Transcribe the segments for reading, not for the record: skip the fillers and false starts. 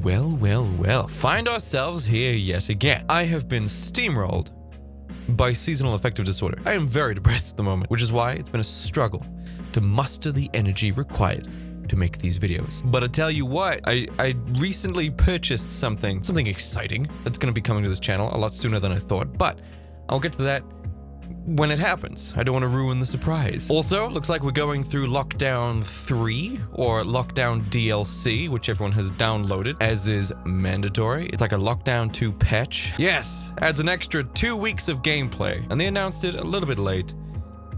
Well. Find ourselves here yet again. I have been steamrolled by seasonal affective disorder. I am very depressed at the moment, which is why it's been a struggle to muster the energy required to make these videos. But I tell you what, I recently purchased something exciting that's going to be coming to this channel a lot sooner than I thought, but I'll get to that when it happens. I don't want to ruin the surprise. Also, looks like we're going through Lockdown 3 or Lockdown DLC, which everyone has downloaded, as is mandatory. It's like a Lockdown 2 patch. Yes, adds an extra 2 weeks of gameplay, and they announced it a little bit late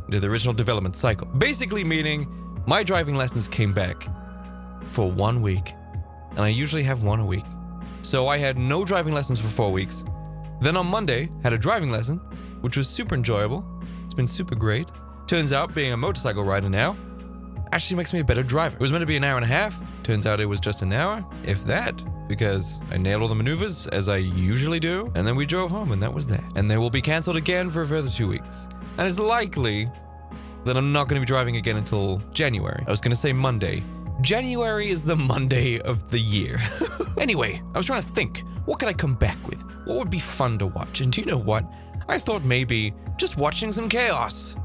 into the original development cycle. Basically meaning my driving lessons came back for 1 week, and I usually have one a week. So I had no driving lessons for 4 weeks. Then on Monday, had a driving lesson, which was super enjoyable. It's been super great. Turns out being a motorcycle rider now actually makes me a better driver. It was meant to be an hour and a half. Turns out it was just an hour, if that, because I nailed all the maneuvers as I usually do. And then we drove home and that was that. And they will be canceled again for a further 2 weeks. And it's likely that I'm not going to be driving again until January. I was going to say Monday. January is the Monday of the year. Anyway, I was trying to think, what could I come back with? What would be fun to watch? And do you know what? I thought maybe just watching some chaos.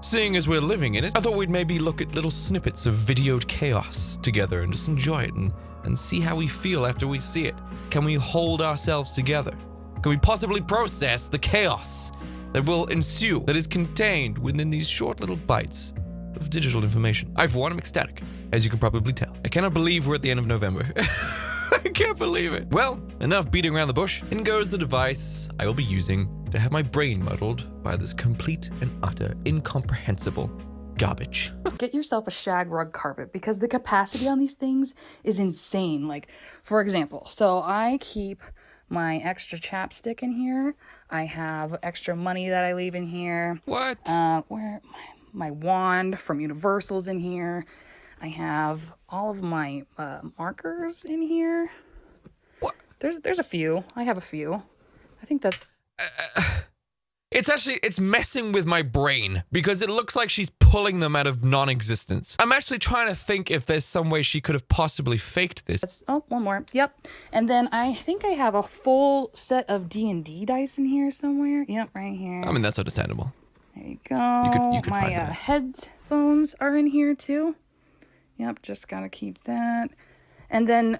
Seeing as we're living in it, I thought we'd maybe look at little snippets of videoed chaos together and just enjoy it and see how we feel after we see it. Can we hold ourselves together? Can we possibly process the chaos that will ensue, that is contained within these short little bites of digital information? I, for one, am ecstatic, as you can probably tell. I cannot believe we're at the end of November. I can't believe it. Well, enough beating around the bush. In goes the device I will be using to have my brain muddled by this complete and utter incomprehensible garbage. Get yourself a shag rug carpet because the capacity on these things is insane. Like, for example, so I keep my extra chapstick in here. I have extra money that I leave in here. What? Where my wand from Universal's in here. I have all of my markers in here. What? There's a few. I have a few. I think that's... It's messing with my brain because it looks like she's pulling them out of non-existence. I'm actually trying to think if there's some way she could have possibly faked this. Oh, one more. Yep. And then I think I have a full set of D&D dice in here somewhere. Yep, right here. I mean, that's understandable. There you go. You could my find that. headphones are in here too. Yep, just gotta keep that. And then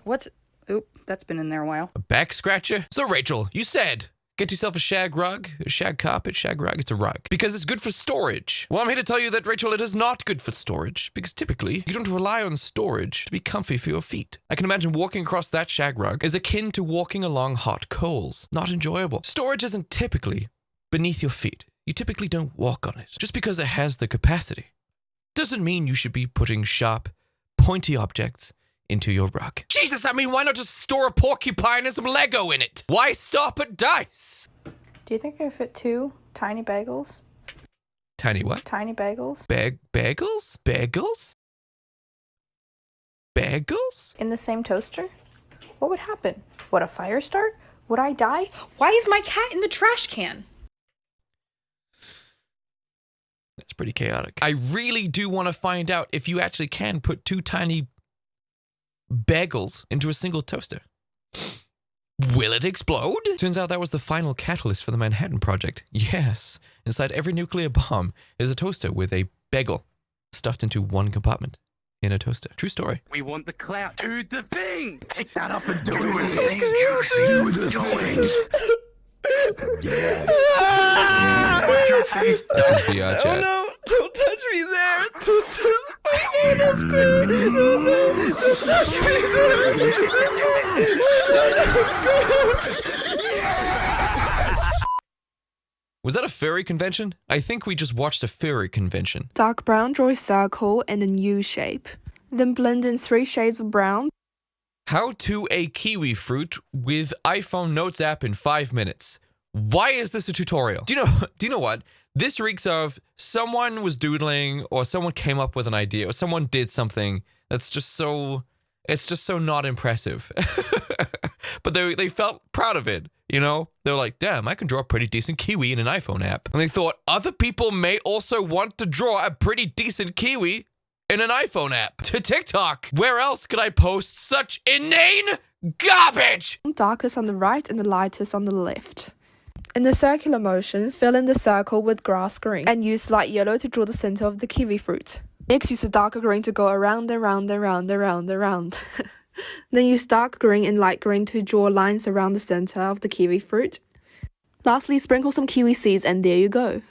oop, that's been in there a while. A back scratcher? So Rachel, you said get yourself a shag rug, a shag carpet, shag rug. It's a rug because it's good for storage. Well, I'm here to tell you that, Rachel, it is not good for storage because typically you don't rely on storage to be comfy for your feet. I can imagine walking across that shag rug is akin to walking along hot coals. Not enjoyable. Storage isn't typically beneath your feet. You typically don't walk on it. Just because it has the capacity doesn't mean you should be putting sharp, pointy objects into your rug. Jesus, I mean, why not just store a porcupine and some Lego in it? Why stop at dice? Do you think I fit 2 tiny bagels? Tiny what? Tiny bagels? Bagels? Bagels? Bagels? In the same toaster? What would happen? Would a fire start? Would I die? Why is my cat in the trash can? That's pretty chaotic. I really do want to find out if you actually can put 2 tiny bagels into a single toaster. Will it explode? Turns out that was the final catalyst for the Manhattan Project. Yes, inside every nuclear bomb is a toaster with a bagel stuffed into one compartment in a toaster. True story. We want the clout. Do the thing. Pick that up and do it. Do it. Yeah. This is VR chat. Oh no! Don't touch me there! This is my hand on screen! No, no! Don't touch me there! This is... Was that a furry convention? I think we just watched a furry convention. Dark brown, draw a circle in a U shape. Then blend in 3 shades of brown. How to a kiwi fruit with iPhone Notes app in 5 minutes. Why is this a tutorial? Do you know what? This reeks of someone was doodling or someone came up with an idea or someone did something that's just so, it's just so not impressive. But they felt proud of it, you know? They're like, damn, I can draw a pretty decent kiwi in an iPhone app. And they thought other people may also want to draw a pretty decent kiwi in an iPhone app. To TikTok. Where else could I post such inane Garbage! Darkest on the right and the lightest on the left. In the circular motion, fill in the circle with grass green and use light yellow to draw the center of the kiwi fruit. Next, use the darker green to go around and round and round and round and round. Then use dark green and light green to draw lines around the center of the kiwi fruit. Lastly, sprinkle some kiwi seeds and there you go.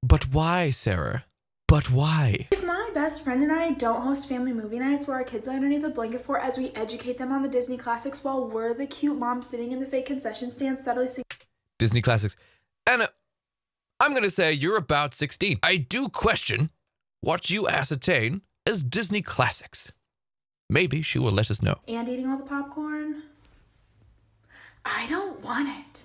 But why, Sarah? But why? If my best friend and I don't host family movie nights where our kids lie underneath a blanket fort as we educate them on the Disney classics while we're the cute mom sitting in the fake concession stand steadily singing Disney classics. And I'm gonna say you're about 16. I do question what you ascertain as Disney classics. Maybe she will let us know. and eating all the popcorn, I don't want it.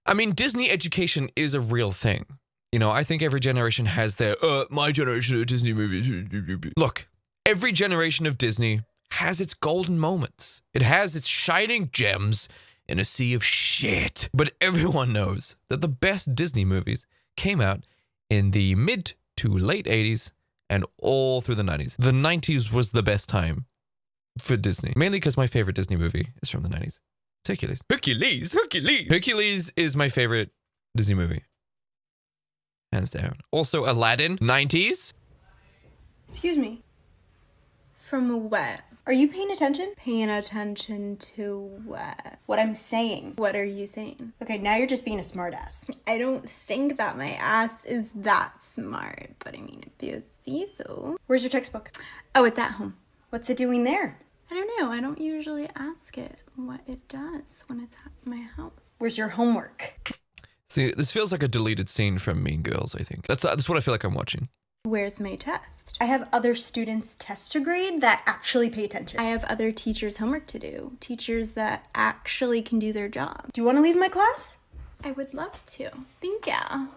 I mean, Disney education is a real thing. You know, I think every generation has their, my generation of Disney movies. Look, every generation of Disney has its golden moments. It has its shining gems in a sea of shit. But everyone knows that the best Disney movies came out in the mid to late 80s and all through the 90s. The 90s was the best time for Disney. Mainly because my favorite Disney movie is from the 90s. It's Hercules. Hercules! Hercules is my favorite Disney movie. Hands down. Also, Aladdin, 90s. Excuse me. From what? Are you paying attention? Paying attention to what? What I'm saying. What are you saying? Okay, now you're just being a smartass. I don't think that my ass is that smart, but I mean, if you see so. Where's your textbook? Oh, it's at home. What's it doing there? I don't know. I don't usually ask it what it does when it's at my house. Where's your homework? See, this feels like a deleted scene from Mean Girls, I think. That's what I feel like I'm watching. Where's my test? I have other students' tests to grade that actually pay attention. I have other teachers' homework to do. Teachers that actually can do their job. Do you want to leave my class? I would love to. Thank you.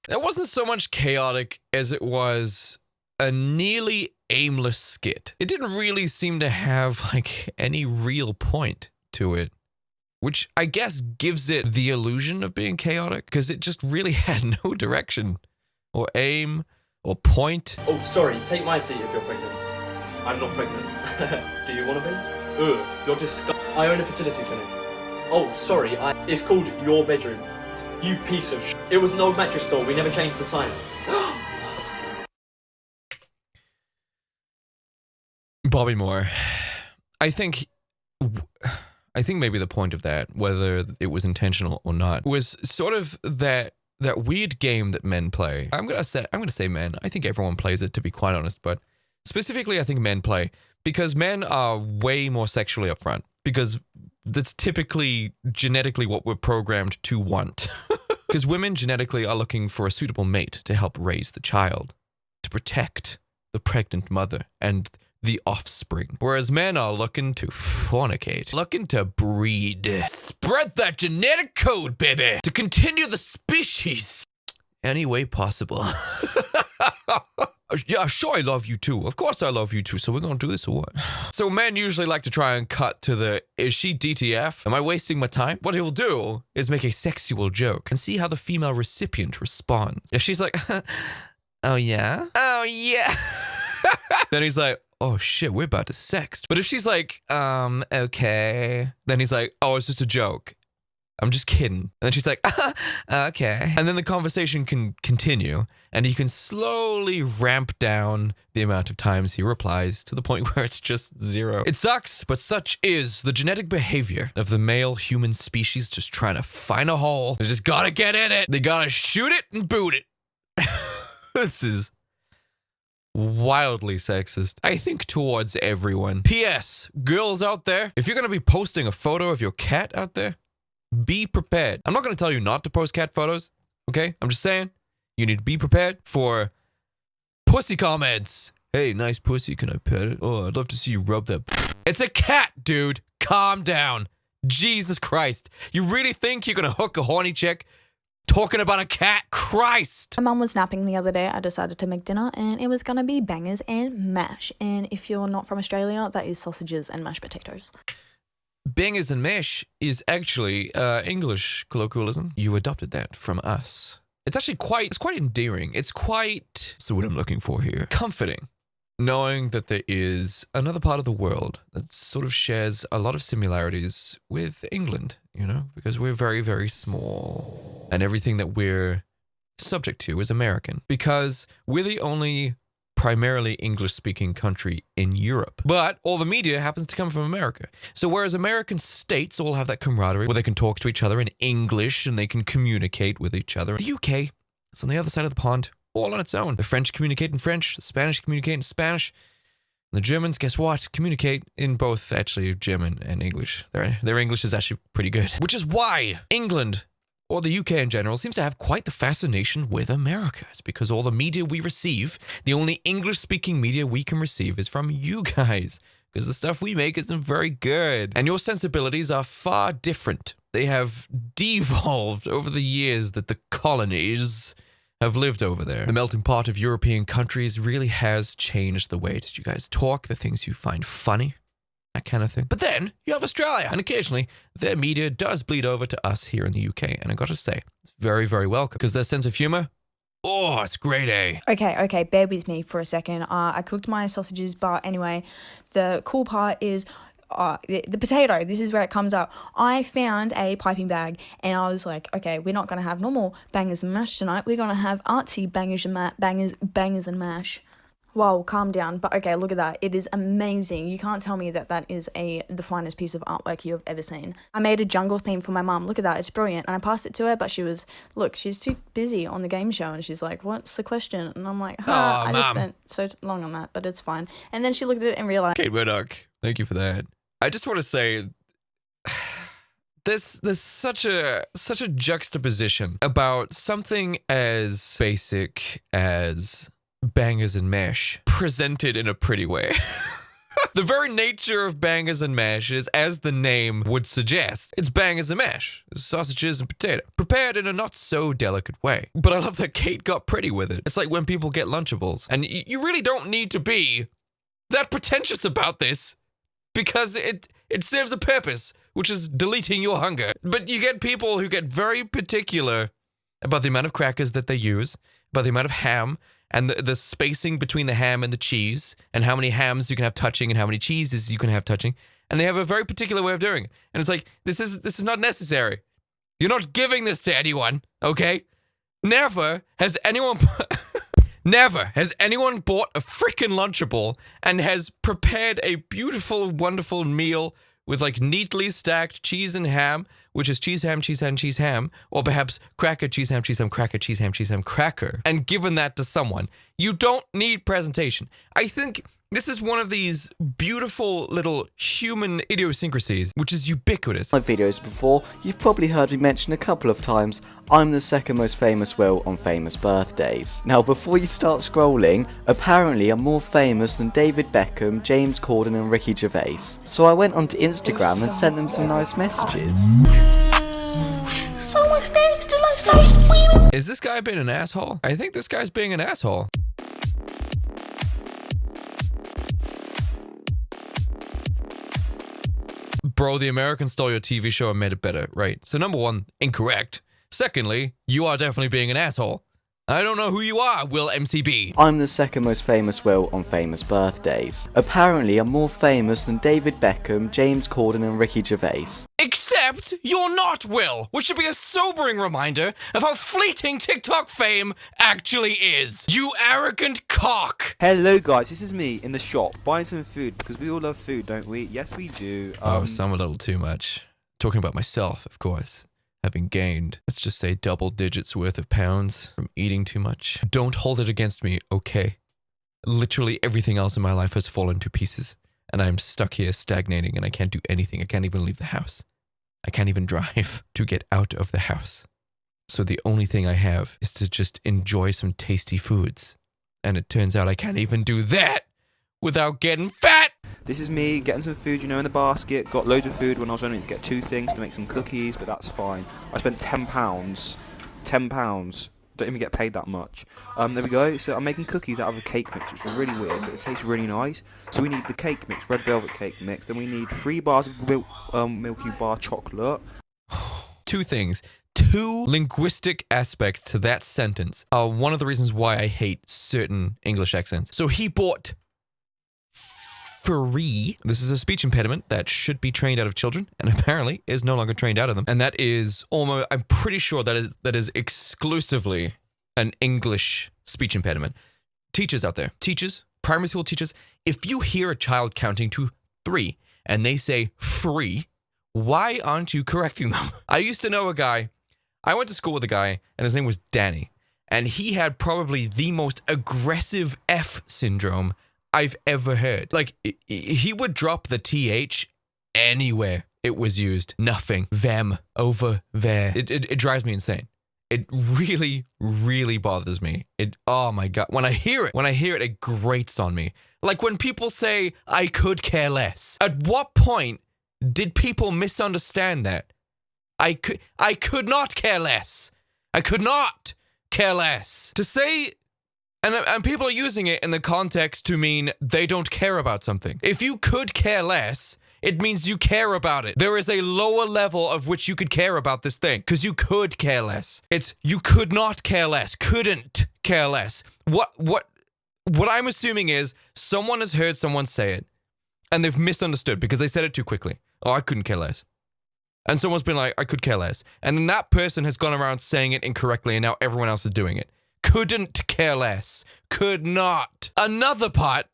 It wasn't so much chaotic as it was a nearly aimless skit. It didn't really seem to have like any real point to it, which I guess gives it the illusion of being chaotic because it just really had no direction or aim or point. Oh, sorry, take my seat if you're pregnant. I'm not pregnant. Do you want to be? Ugh, you're disgusting. I own a fertility clinic. Oh, sorry, it's called Your Bedroom. You piece of shit. It was an old mattress store, we never changed the sign. Bobby Moore. I think maybe the point of that, whether it was intentional or not, was sort of that weird game that men play. I'm gonna say men. I think everyone plays it, to be quite honest, but specifically I think men play because men are way more sexually upfront because that's typically genetically what we're programmed to want. Because women genetically are looking for a suitable mate to help raise the child, to protect the pregnant mother and the offspring. Whereas men are looking to fornicate, looking to breed. Spread that genetic code, baby, to continue the species any way possible. Yeah, sure, I love you too. Of course I love you too, so we're gonna do this or what? So men usually like to try and cut to the, is she DTF? Am I wasting my time? What he'll do is make a sexual joke and see how the female recipient responds. If she's like, oh yeah? Oh yeah. Then he's like, oh shit, we're about to sext. But if she's like, okay. Then he's like, oh, it's just a joke. I'm just kidding. And then she's like, okay. And then the conversation can continue and he can slowly ramp down the amount of times he replies to the point where it's just 0. It sucks, but such is the genetic behavior of the male human species just trying to find a hole. They just gotta get in it. They gotta shoot it and boot it. This is wildly sexist, I think, towards everyone. P.S. Girls out there, if you're gonna be posting a photo of your cat out there, be prepared. I'm not going to tell you not to post cat photos, okay? I'm just saying, you need to be prepared for pussy comments. Hey, nice pussy, can I pet it? Oh, I'd love to see you rub that. It's a cat, dude. Calm down. Jesus Christ. You really think you're going to hook a horny chick talking about a cat? Christ. My mum was napping the other day. I decided to make dinner and it was going to be bangers and mash. And if you're not from Australia, that is sausages and mashed potatoes. Bangers and mash is actually English colloquialism. You adopted that from us. It's actually quite endearing. It's quite, so what I'm looking for here, comforting, knowing that there is another part of the world that sort of shares a lot of similarities with England, you know, because we're very, very small and everything that we're subject to is American, because we're the only primarily English-speaking country in Europe. But all the media happens to come from America. So whereas American states all have that camaraderie where they can talk to each other in English and they can communicate with each other, the UK is on the other side of the pond, all on its own. The French communicate in French, the Spanish communicate in Spanish, and the Germans, guess what? Communicate in both, actually, German and English. Their English is actually pretty good. Which is why England, or the UK in general, seems to have quite the fascination with America. It's because all the media we receive, the only English-speaking media we can receive is from you guys, because the stuff we make isn't very good. And your sensibilities are far different. They have devolved over the years that the colonies have lived over there. The melting pot of European countries really has changed the way that you guys talk, the things you find funny, that kind of thing. But then you have Australia, and occasionally their media does bleed over to us here in the UK, and I gotta say, it's very, very welcome, because their sense of humor, oh, it's grade A. Okay, bear with me for a second. I cooked my sausages, but anyway, the cool part is the potato. This is where it comes up. I found a piping bag, and I was like, okay, we're not gonna have normal bangers and mash tonight. We're gonna have artsy bangers and mash. Whoa, calm down. But okay, look at that. It is amazing. You can't tell me that that is the finest piece of artwork you have ever seen. I made a jungle theme for my mum. Look at that. It's brilliant. And I passed it to her, but she's too busy on the game show. And she's like, what's the question? And I'm like, I just spent so long on that, but it's fine. And then she looked at it and realized. Kate Murdoch, thank you for that. I just want to say, there's such a juxtaposition about something as basic as bangers and mash presented in a pretty way. The very nature of bangers and mash is, as the name would suggest, it's bangers and mash, sausages and potato, prepared in a not so delicate way. But I love that Kate got pretty with it. It's like when people get Lunchables, and you really don't need to be that pretentious about this, because it serves a purpose, which is deleting your hunger. But you get people who get very particular about the amount of crackers that they use, about the amount of ham, and the spacing between the ham and the cheese, and how many hams you can have touching and how many cheeses you can have touching. And they have a very particular way of doing it. And it's like, this is not necessary. You're not giving this to anyone, okay? Never has anyone bought a freaking Lunchable and has prepared a beautiful, wonderful meal with like neatly stacked cheese and ham, which is cheese, ham, cheese, ham, cheese, ham, or perhaps cracker, cheese, ham, cracker, cheese, ham, cracker, and given that to someone. You don't need presentation. I think this is one of these beautiful little human idiosyncrasies, which is ubiquitous. My videos before, you've probably heard me mention a couple of times, I'm the second most famous Will on famous birthdays. Now before you start scrolling, apparently I'm more famous than David Beckham, James Corden and Ricky Gervais. So I went onto Instagram and sent them some nice messages. So much things to like say. Is this guy being an asshole? I think this guy's being an asshole. Bro, the Americans stole your TV show and made it better, right? So number one, incorrect. Secondly, you are definitely being an asshole. I don't know who you are, Will MCB. I'm the second most famous Will on famous birthdays. Apparently I'm more famous than David Beckham, James Corden and Ricky Gervais. Except you're not, Will, which should be a sobering reminder of how fleeting TikTok fame actually is. You arrogant cock. Hello guys, this is me in the shop buying some food because we all love food, don't we? Yes, we do. Some a little too much. Talking about myself, of course. Having gained, let's just say, double digits worth of pounds from eating too much. Don't hold it against me, okay? Literally everything else in my life has fallen to pieces, and I'm stuck here stagnating, and I can't do anything. I can't even leave the house. I can't even drive to get out of the house. So the only thing I have is to just enjoy some tasty foods. And it turns out I can't even do that without getting fat! This is me getting some food, you know, in the basket. Got loads of food when I was only to get 2 things to make some cookies, but that's fine. I spent £10. £10. Don't even get paid that much. There we go. So I'm making cookies out of a cake mix, which is really weird, but it tastes really nice. So we need the cake mix, red velvet cake mix. Then we need 3 bars of Milky Bar chocolate. 2 things. two linguistic aspects to that sentence are one of the reasons why I hate certain English accents. So he bought free. This is a speech impediment that should be trained out of children and apparently is no longer trained out of them. And that is almost, I'm pretty sure that is exclusively an English speech impediment. Teachers out there, teachers, primary school teachers, if you hear a child counting to 3 and they say free, why aren't you correcting them? I used to know a guy, I went to school with a guy and his name was Danny. And he had probably the most aggressive F syndrome I've ever heard. Like, he would drop the TH anywhere it was used. Nothing. Them. Over there. It drives me insane. It really, really bothers me. Oh my God. When I hear it, it grates on me. Like when people say, I could care less. At what point did people misunderstand that? I could not care less. I could not care less. To say, and people are using it in the context to mean they don't care about something. If you could care less, it means you care about it. There is a lower level of which you could care about this thing, because you could care less. It's you could not care less, couldn't care less. What I'm assuming is someone has heard someone say it, and they've misunderstood because they said it too quickly. Oh, I couldn't care less. And someone's been like, I could care less. And then that person has gone around saying it incorrectly, and now everyone else is doing it. Couldn't care less. Could not. Another part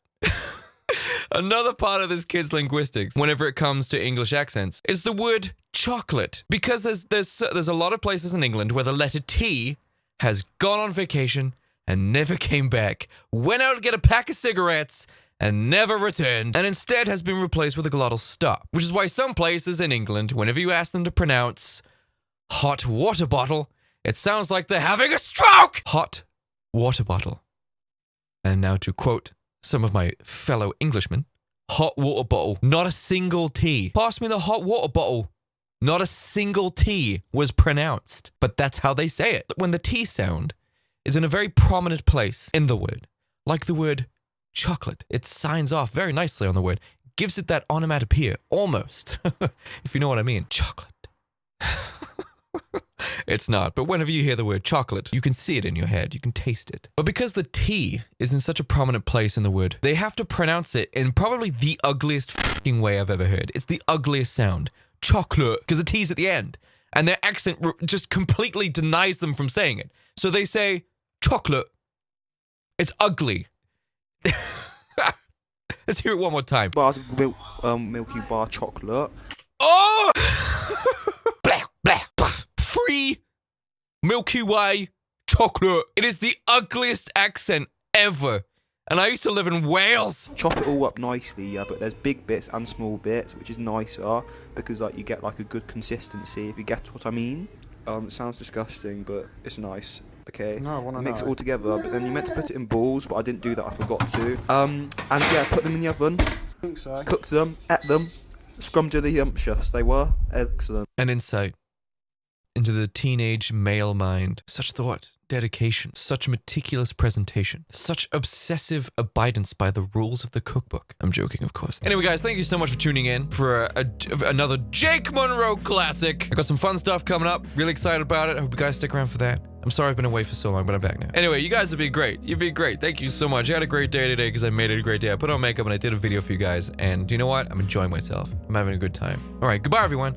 of this kid's linguistics, whenever it comes to English accents, is the word chocolate. Because there's a lot of places in England where the letter T has gone on vacation and never came back, went out to get a pack of cigarettes, and never returned, and instead has been replaced with a glottal stop. Which is why some places in England, whenever you ask them to pronounce hot water bottle, it sounds like they're having a stroke! Hot water bottle. And now to quote some of my fellow Englishmen, hot water bottle, not a single T. Pass me the hot water bottle. Not a single T was pronounced. But that's how they say it. When the T sound is in a very prominent place in the word, like the word chocolate, it signs off very nicely on the word, gives it that onomatopoeia, almost, if you know what I mean. Chocolate. It's not, but whenever you hear the word chocolate, you can see it in your head, you can taste it. But because the T is in such a prominent place in the word, they have to pronounce it in probably the ugliest fucking way I've ever heard. It's the ugliest sound. Chocolate, because the T's at the end. And their accent just completely denies them from saying it. So they say, chocolate. It's ugly. Let's hear it one more time. Bars of Milky Bar chocolate. Oh! Blah, blah, blah. Free Milky Way chocolate. It is the ugliest accent ever. And I used to live in Wales. Chop it all up nicely, yeah, but there's big bits and small bits, which is nicer, because like you get like a good consistency, if you get what I mean. It sounds disgusting, but it's nice. Okay, no, I wanna mix know. it all together, but then you meant to put it in balls, but I didn't do that, I forgot to. And yeah, put them in the oven, cooked them, ate them, scrumdiddlyumptious, they were excellent. An insight into the teenage male mind. Such thought, dedication, such meticulous presentation, such obsessive abidance by the rules of the cookbook. I'm joking, of course. Anyway, guys, thank you so much for tuning in for another Jake Munro classic. I got some fun stuff coming up. Really excited about it. I hope you guys stick around for that. I'm sorry I've been away for so long, but I'm back now. Anyway, you guys have been great. You've been great. Thank you so much. I had a great day today because I made it a great day. I put on makeup and I did a video for you guys. And you know what? I'm enjoying myself. I'm having a good time. All right, goodbye, everyone.